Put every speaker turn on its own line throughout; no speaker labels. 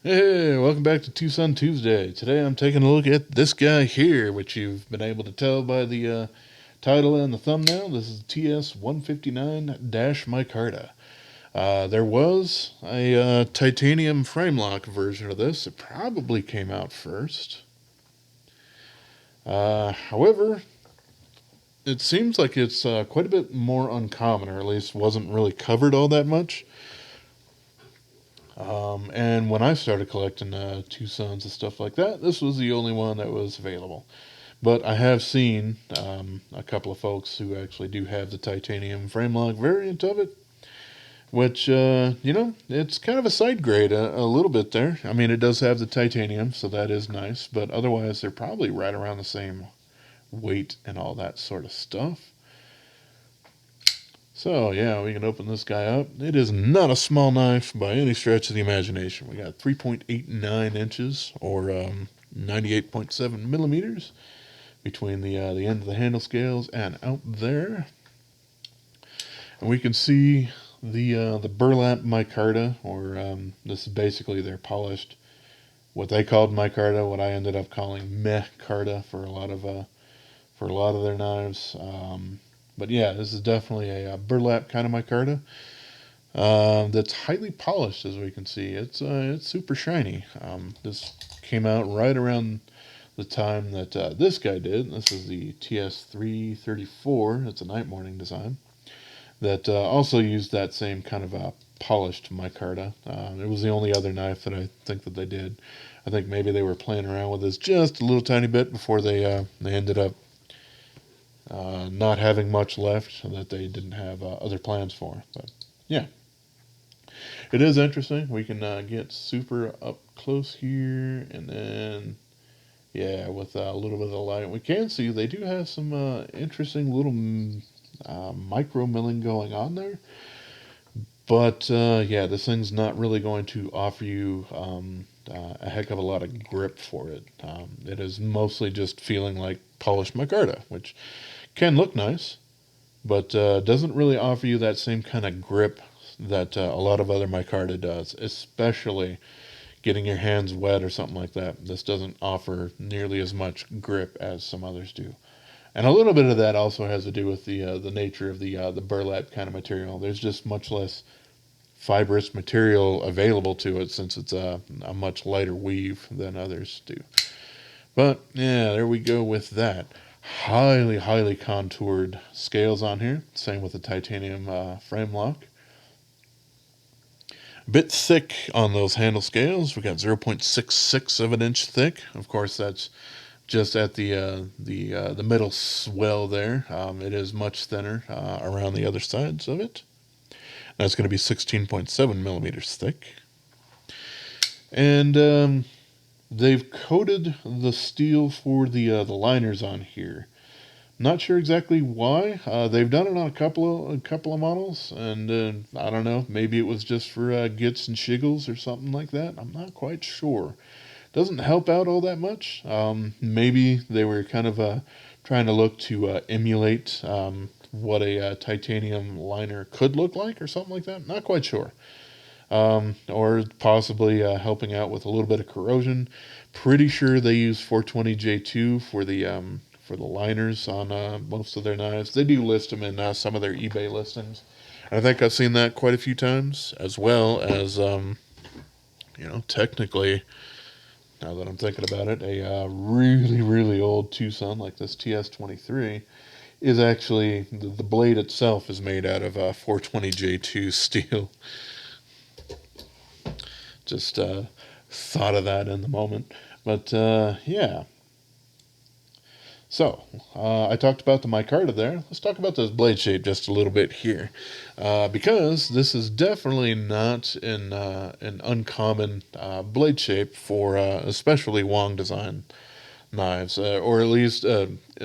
Hey, welcome back to TwoSun Tuesday. Today I'm taking a look at this guy here, which you've been able to tell by the title and the thumbnail. This is TS159-Micarta. There was a titanium frame lock version of this. It probably came out first. However, it seems like it's quite a bit more uncommon, or at least wasn't really covered all that much. And when I started collecting TwoSuns and stuff like that, this was the only one that was available. But I have seen a couple of folks who actually do have the titanium frame lock variant of it, which, it's kind of a side grade a little bit there. I mean, it does have the titanium, so that is nice, but otherwise, they're probably right around the same weight and all that sort of stuff. So, yeah, we can open this guy up. It is not a small knife by any stretch of the imagination. We got 3.89 inches, or 98.7 millimeters, between the end of the handle scales and out there. And we can see the burlap micarta, or this is basically their polished, what they called micarta, what I ended up calling meh-carta for a lot of their knives. But yeah, this is definitely a burlap kind of micarta that's highly polished, as we can see. It's super shiny. This came out right around the time that this guy did. This is the TS334. It's a night morning design that also used that same kind of polished micarta. It was the only other knife that I think that they did. I think maybe they were playing around with this just a little tiny bit before they ended up not having much left that they didn't have other plans for. But yeah, it is interesting. We can get super up close here, and then yeah, with a little bit of light, we can see they do have some interesting little micro milling going on there. But yeah, this thing's not really going to offer you a heck of a lot of grip for it. It is mostly just feeling like polished micarta, which can look nice, but doesn't really offer you that same kind of grip that a lot of other micarta does, especially getting your hands wet or something like that. This doesn't offer nearly as much grip as some others do. And a little bit of that also has to do with the nature of the burlap kind of material. There's just much less fibrous material available to it since it's a much lighter weave than others do. But yeah, there we go with that. Highly, highly contoured scales on here. Same with the titanium frame lock. A bit thick on those handle scales. We got 0.66 of an inch thick. Of course, that's just at the middle swell there. It is much thinner around the other sides of it. That's going to be 16.7 millimeters thick. And they've coated the steel for the liners on here. Not sure exactly why. They've done it on a couple of models, and I don't know. Maybe it was just for gits and shiggles or something like that. I'm not quite sure. Doesn't help out all that much. Maybe they were kind of trying to look to emulate what a titanium liner could look like, or something like that. Not quite sure. Or possibly helping out with a little bit of corrosion. Pretty sure they use 420J2 for the liners on most of their knives. They do list them in some of their eBay listings. I think I've seen that quite a few times, as well as technically, now that I'm thinking about it, a really, really old TwoSun like this TS23 is actually, the blade itself is made out of 420J2 steel. Just thought of that in the moment. But yeah. So, I talked about the micarta there. Let's talk about this blade shape just a little bit here. Because this is definitely not an uncommon blade shape for especially Wong design knives, or at least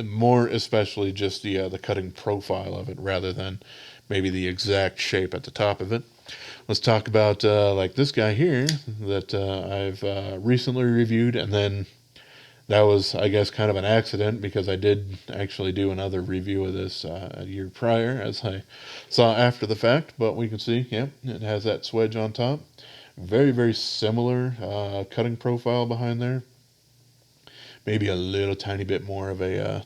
more especially just the cutting profile of it rather than maybe the exact shape at the top of it. Let's talk about like this guy here that I've recently reviewed, and then that was, I guess, kind of an accident because I did actually do another review of this a year prior, as I saw after the fact. But we can see, yeah, it has that swedge on top. Very, very similar cutting profile behind there. Maybe a little tiny bit more of a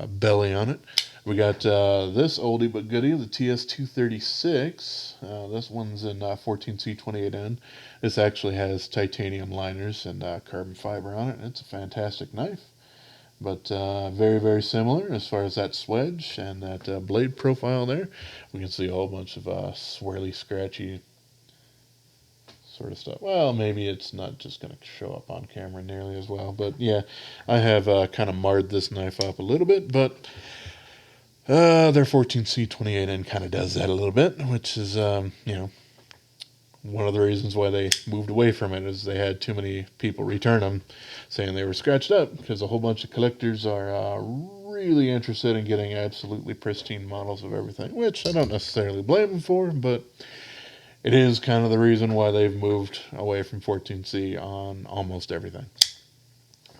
belly on it. We got this oldie but goodie, the TS236. This one's in 14C28N. This actually has titanium liners and carbon fiber on it. It's a fantastic knife, but very, very similar as far as that swedge and that blade profile there. We can see a whole bunch of swirly, scratchy sort of stuff. Well, maybe it's not just going to show up on camera nearly as well, but yeah, I have kind of marred this knife up a little bit, but their 14C28N kind of does that a little bit, which is, one of the reasons why they moved away from it is they had too many people return them saying they were scratched up, because a whole bunch of collectors are really interested in getting absolutely pristine models of everything, which I don't necessarily blame them for, but it is kind of the reason why they've moved away from 14C on almost everything.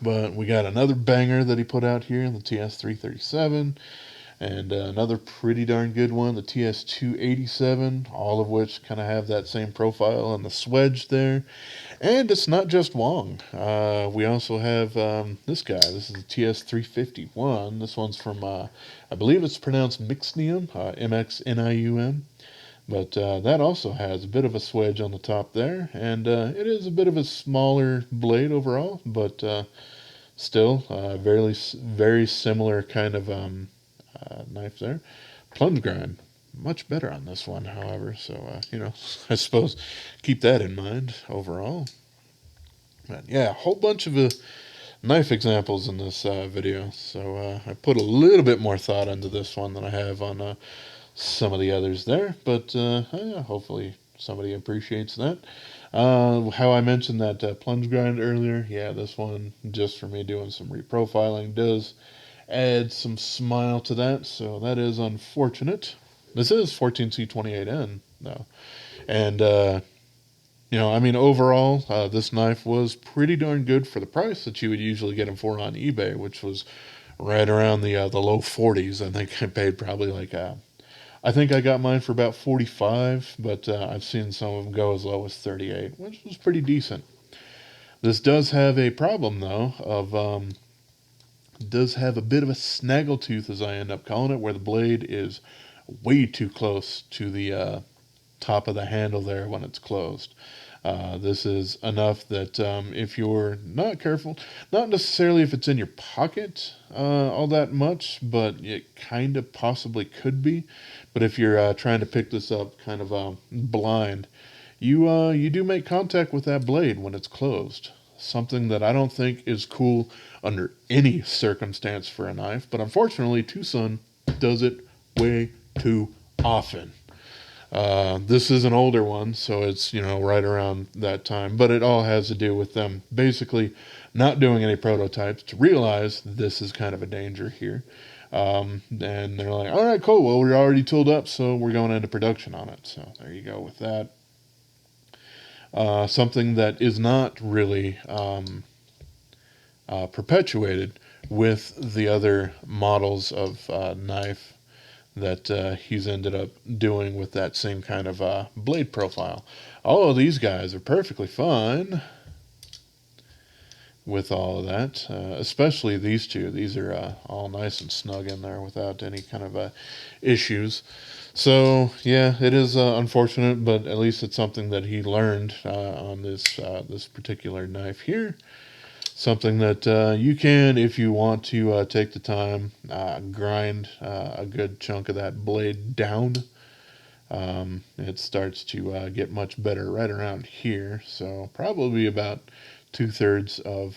But we got another banger that he put out here, the TS337, and another pretty darn good one, the TS287, all of which kind of have that same profile and the swedge there. And it's not just Wong. We also have this guy. This is the TS351. This one's from, I believe it's pronounced Mixnium, MXNIUM. But that also has a bit of a swedge on the top there, and it is a bit of a smaller blade overall, but still very similar kind of knife there. Plunge grind, much better on this one, however, so, I suppose keep that in mind overall. But yeah, a whole bunch of knife examples in this video, so I put a little bit more thought into this one than I have on some of the others there, but yeah, hopefully somebody appreciates that. How I mentioned that plunge grind earlier, yeah, this one, just for me doing some reprofiling, does add some smile to that, so that is unfortunate. This is 14C28N, though, and overall, this knife was pretty darn good for the price that you would usually get them for on eBay, which was right around the low 40s. I think I paid probably I think I got mine for about 45, but I've seen some of them go as low as 38, which was pretty decent. This does have a problem, though, of does have a bit of a snaggletooth, as I end up calling it, where the blade is way too close to the top of the handle there when it's closed. This is enough that if you're not careful, not necessarily if it's in your pocket all that much, but it kind of possibly could be. But if you're trying to pick this up kind of blind, you do make contact with that blade when it's closed. Something that I don't think is cool under any circumstance for a knife, but unfortunately, TwoSun does it way too often. This is an older one, so it's, right around that time, but it all has to do with them basically not doing any prototypes to realize this is kind of a danger here. And they're like, all right, cool, well, we're already tooled up, so we're going into production on it. So there you go with that. Something that is not really perpetuated with the other models of knife that he's ended up doing with that same kind of blade profile. All of these guys are perfectly fine with all of that, especially these two. These are all nice and snug in there without any kind of issues. So yeah, it is unfortunate, but at least it's something that he learned on this particular knife here. Something that you can, if you want to take the time, grind a good chunk of that blade down. It starts to get much better right around here. So probably about 2/3 of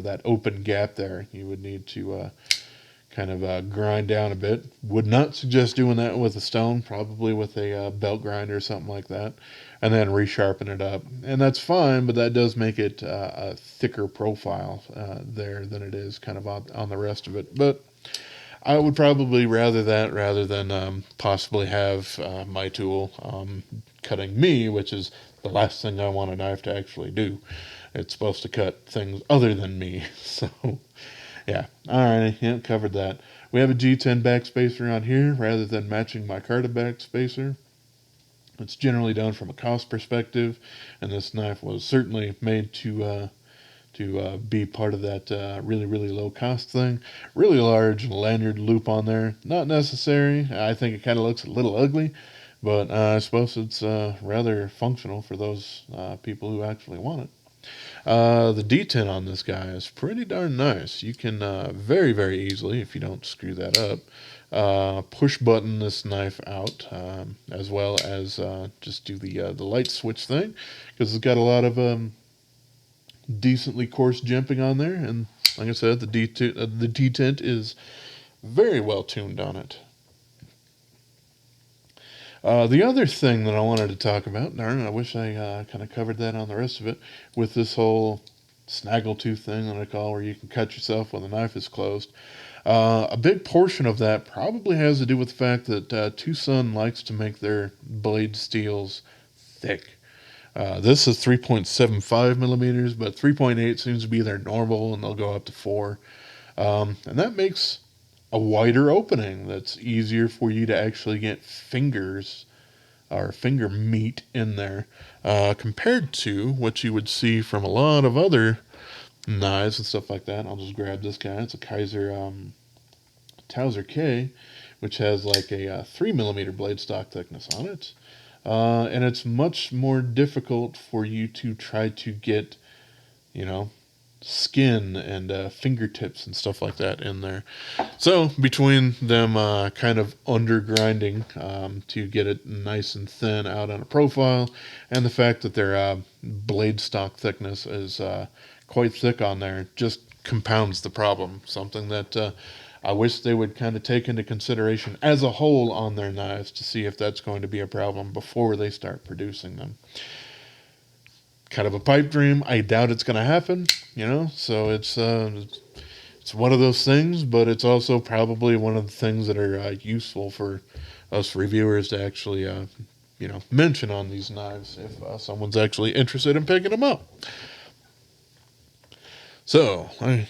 that open gap there. You would need to kind of grind down a bit. Would not suggest doing that with a stone, probably with a belt grinder or something like that, and then resharpen it up. And that's fine, but that does make it a thicker profile there than it is kind of on the rest of it. But I would probably rather than possibly have my tool cutting me, which is the last thing I want a knife to actually do. It's supposed to cut things other than me. So yeah, alright, yeah, covered that. We have a G10 backspacer on here rather than matching Micarta backspacer. It's generally done from a cost perspective, and this knife was certainly made to be part of that really, really low cost thing. Really large lanyard loop on there. Not necessary. I think it kind of looks a little ugly, but I suppose it's rather functional for those people who actually want it. The detent on this guy is pretty darn nice. You can very, very easily, if you don't screw that up, push button this knife out, as well as just do the light switch thing, because it's got a lot of decently coarse jimping on there, and like I said, the detent is very well tuned on it. The other thing that I wanted to talk about, darn, I wish I kind of covered that on the rest of it, with this whole snaggletooth thing that I call, where you can cut yourself when the knife is closed. A big portion of that probably has to do with the fact that TwoSun likes to make their blade steels thick. This is 3.75 millimeters, but 3.8 seems to be their normal, and they'll go up to 4. And that makes a wider opening that's easier for you to actually get fingers or finger meat in there, compared to what you would see from a lot of other knives and stuff like that. I'll just grab this guy. It's a Kaiser Towser K, which has like a 3 millimeter blade stock thickness on it. And it's much more difficult for you to try to get, you know, skin and fingertips and stuff like that in there. So between them kind of under grinding to get it nice and thin out on a profile, and the fact that their blade stock thickness is quite thick on there, just compounds the problem. Something that I wish they would kind of take into consideration as a whole on their knives to see if that's going to be a problem before they start producing them. Kind of a pipe dream. I doubt it's going to happen, you know. So it's one of those things, but it's also probably one of the things that are useful for us reviewers to actually, mention on these knives if someone's actually interested in picking them up. So I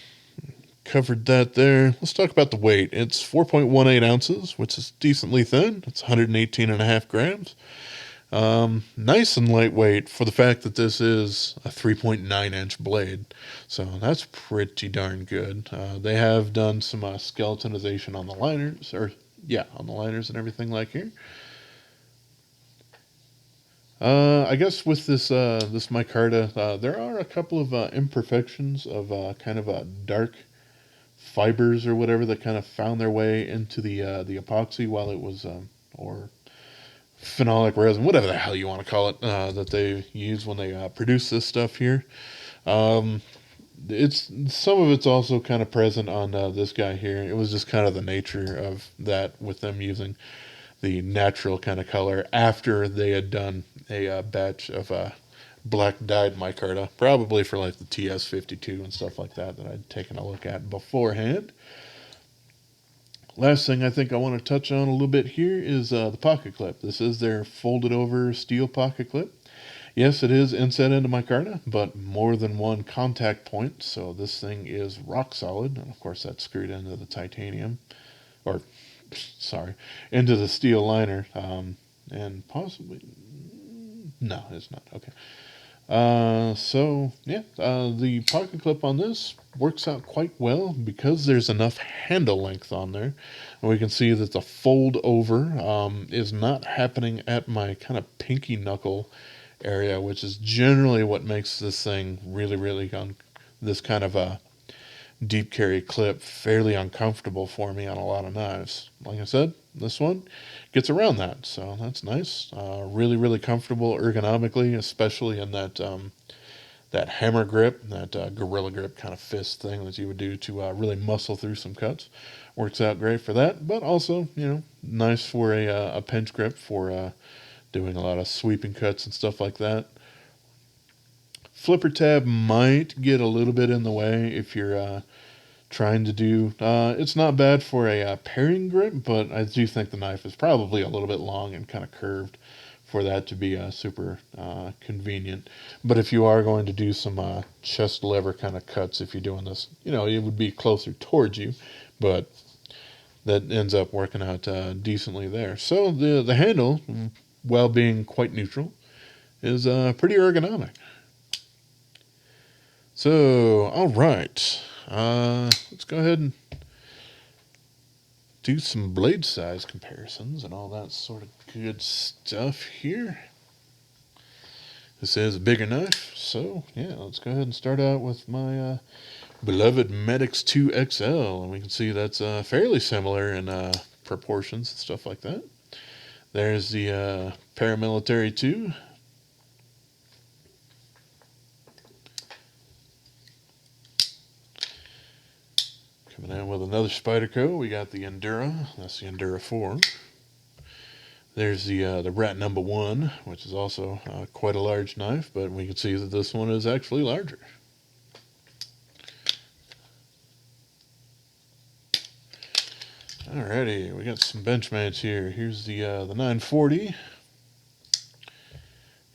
covered that there. Let's talk about the weight. It's 4.18 ounces, which is decently thin. It's 118.5 grams. Nice and lightweight for the fact that this is a 3.9 inch blade. So that's pretty darn good. They have done some skeletonization on the liners, on the liners and everything like here. I guess with this micarta, there are a couple of imperfections of kind of dark fibers or whatever that kind of found their way into the epoxy while it was, or phenolic resin, whatever the hell you want to call it, that they use when they produce this stuff here. It's some of it's also kind of present on this guy here. It was just kind of the nature of that with them using the natural kind of color after they had done a batch of black dyed micarta, probably for like the TS159 and stuff like that I'd taken a look at beforehand. Last thing I think I want to touch on a little bit here is the pocket clip. This is their folded over steel pocket clip. Yes, it is inset into micarta, but more than one contact point, so this thing is rock solid. And of course that's screwed into the titanium, or sorry, into the steel liner, and possibly, no, it's not. Okay. The pocket clip on this works out quite well because there's enough handle length on there. And we can see that the fold over is not happening at my kind of pinky knuckle area, which is generally what makes this thing really this kind of a deep carry clip fairly uncomfortable for me on a lot of knives. Like I said, this one gets around that, so that's nice. Really comfortable ergonomically, especially in that that hammer grip, that gorilla grip kind of fist thing that you would do to really muscle through some cuts. Works out great for that, but also, nice for a pinch grip for doing a lot of sweeping cuts and stuff like that. Flipper tab might get a little bit in the way if you're trying to do, it's not bad for a paring grip, but I do think the knife is probably a little bit long and kind of curved for that to be super convenient. But if you are going to do some chest lever kind of cuts, if you're doing this, it would be closer towards you, but that ends up working out decently there. So the handle while being quite neutral, is pretty ergonomic. So, all right, let's go ahead and do some blade size comparisons and all that sort of good stuff here. This is a bigger knife, so yeah, let's go ahead and start out with my beloved Medix 2XL, and we can see that's fairly similar in proportions and stuff like that. There's the paramilitary 2. Coming in with another Spyderco, we got the Endura. That's the Endura 4. There's the Rat number 1, which is also quite a large knife, but we can see that this one is actually larger. Alrighty, we got some Benchmates here. Here's the 940,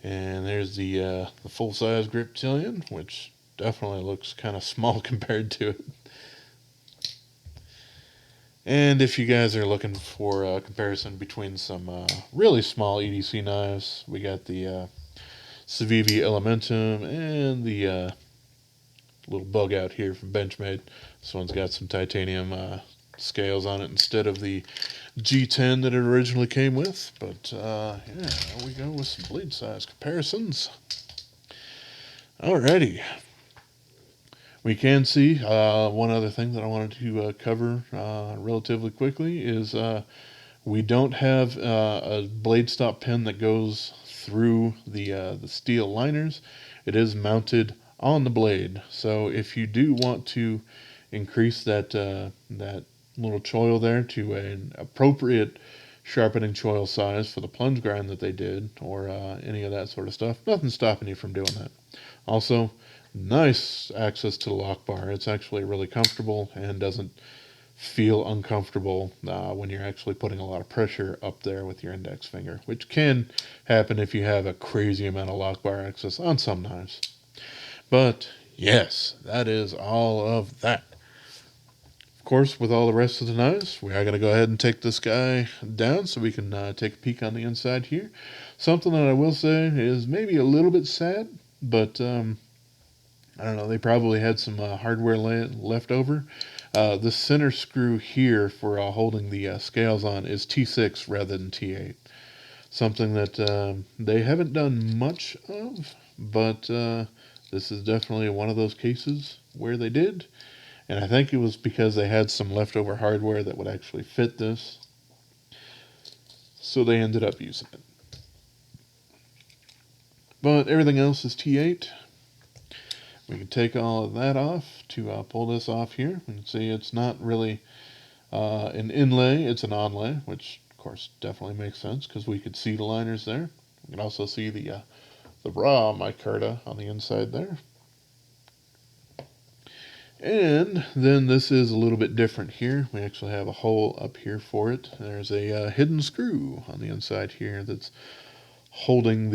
and there's the full-size Griptilian, which definitely looks kind of small compared to it. And if you guys are looking for a comparison between some really small EDC knives, we got the Civivi Elementum and the little bug out here from Benchmade. This one's got some titanium scales on it instead of the G10 that it originally came with. But yeah, there we go with some blade size comparisons. Alrighty. We can see one other thing that I wanted to cover relatively quickly is we don't have a blade stop pin that goes through the steel liners. It is mounted on the blade. So if you do want to increase that that little choil there to an appropriate sharpening choil size for the plunge grind that they did, or any of that sort of stuff, nothing's stopping you from doing that. Also, nice access to the lock bar. It's actually really comfortable and doesn't feel uncomfortable when you're actually putting a lot of pressure up there with your index finger, which can happen if you have a crazy amount of lock bar access on some knives. But yes, that is all of that. Of course, with all the rest of the knives, we are going to go ahead and take this guy down so we can take a peek on the inside here. Something that I will say is maybe a little bit sad, but I don't know, they probably had some hardware left over. The center screw here for holding the scales on is T6 rather than T8. Something that they haven't done much of, but this is definitely one of those cases where they did. And I think it was because they had some leftover hardware that would actually fit this. So they ended up using it. But everything else is T8. We can take all of that off to pull this off here. You can see it's not really an inlay, it's an onlay, which of course definitely makes sense because we could see the liners there. We can also see the raw micarta on the inside there. And then this is a little bit different here. We actually have a hole up here for it. There's a hidden screw on the inside here that's holding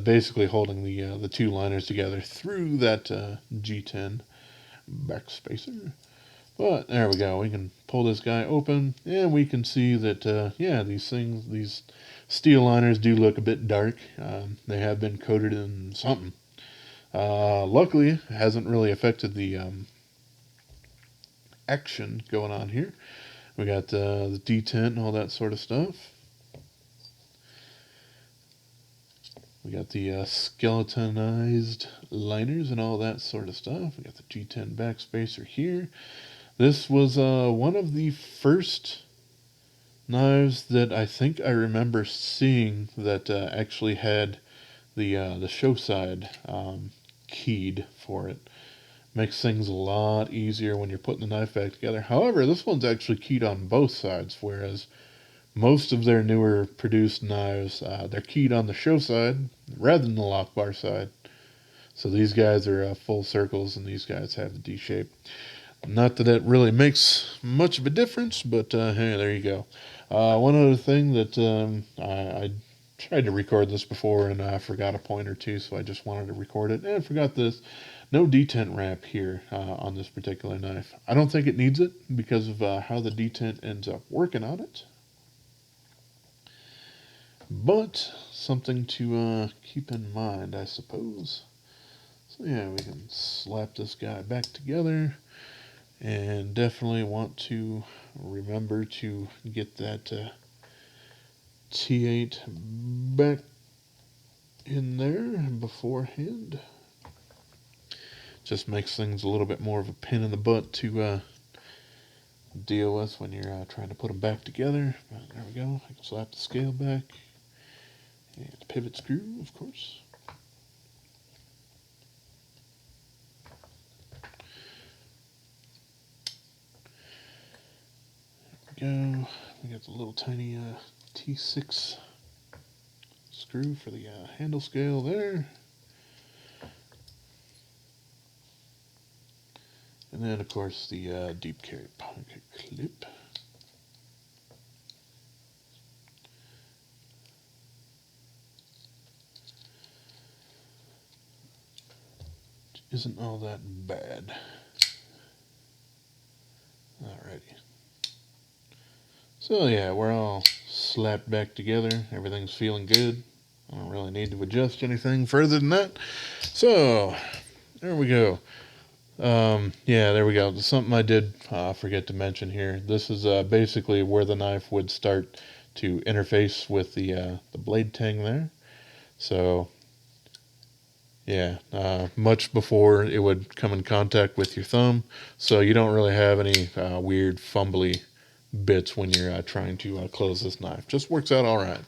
basically holding the two liners together through that G10 backspacer. But there we go. We can pull this guy open, and we can see that these steel liners do look a bit dark. They have been coated in something. Luckily, it hasn't really affected the action going on here. We got the detent and all that sort of stuff. We got the skeletonized liners and all that sort of stuff. We got the G10 backspacer here. This was one of the first knives that I think I remember seeing that actually had the show side keyed for it. Makes things a lot easier when you're putting the knife back together. However, this one's actually keyed on both sides, whereas most of their newer produced knives, they're keyed on the show side rather than the lock bar side. So these guys are full circles, and these guys have the D shape. Not that it really makes much of a difference, but hey, there you go. One other thing that I tried to record this before and I forgot a point or two, so I just wanted to record it. And forgot this. No detent wrap here on this particular knife. I don't think it needs it because of how the detent ends up working on it. But something to keep in mind, I suppose. So yeah, we can slap this guy back together. And definitely want to remember to get that T8 back in there beforehand. Just makes things a little bit more of a pain in the butt to deal with when you're trying to put them back together. But there we go. I can slap the scale back. And pivot screw, of course. There we go. We got the little tiny T6 screw for the handle scale there. And then, of course, the deep carry pocket clip. Which isn't all that bad. Alrighty. So yeah, we're all slapped back together. Everything's feeling good. I don't really need to adjust anything further than that. So, there we go. Yeah, there we go. Something I did forget to mention here. This is basically where the knife would start to interface with the blade tang there. So, yeah, much before it would come in contact with your thumb. So you don't really have any weird fumbly bits when you're trying to close this knife. Just works out all right.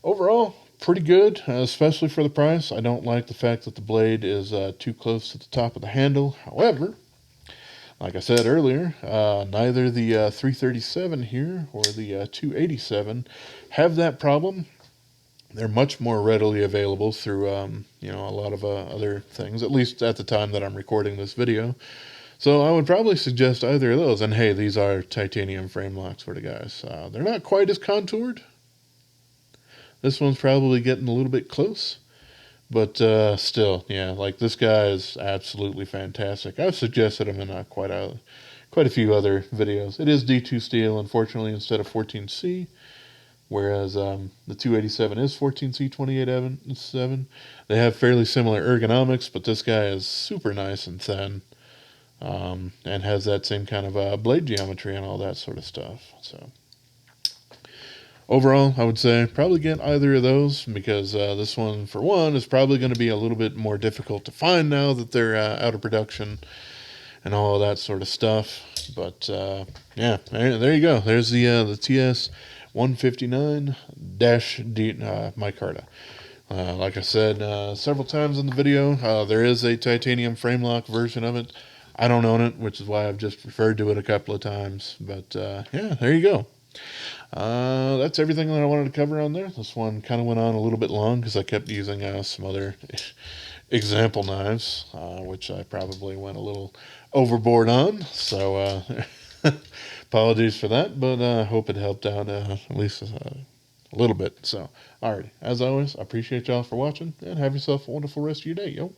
Overall, pretty good, especially for the price. I don't like the fact that the blade is too close to the top of the handle. However, like I said earlier, neither the 337 here or the 287 have that problem. They're much more readily available through, a lot of other things, at least at the time that I'm recording this video. So I would probably suggest either of those. And hey, these are titanium frame locks for the guys. They're not quite as contoured. This one's probably getting a little bit close. But still, yeah, like this guy is absolutely fantastic. I've suggested him in quite a few other videos. It is D2 steel, unfortunately, instead of 14C. Whereas the 287 is 14C 28.7. They have fairly similar ergonomics, but this guy is super nice and thin. And has that same kind of blade geometry and all that sort of stuff. So overall, I would say probably get either of those because this one, for one, is probably going to be a little bit more difficult to find now that they're out of production and all of that sort of stuff. But yeah, there you go. There's the TS159-Micarta. Like I said several times in the video, there is a titanium frame lock version of it. I don't own it, which is why I've just referred to it a couple of times. But yeah, there you go. That's everything that I wanted to cover on there. This one kind of went on a little bit long because I kept using some other example knives, which I probably went a little overboard on. So apologies for that, but I hope it helped out at least a little bit. So, alright, as always, I appreciate y'all for watching, and have yourself a wonderful rest of your day, yo.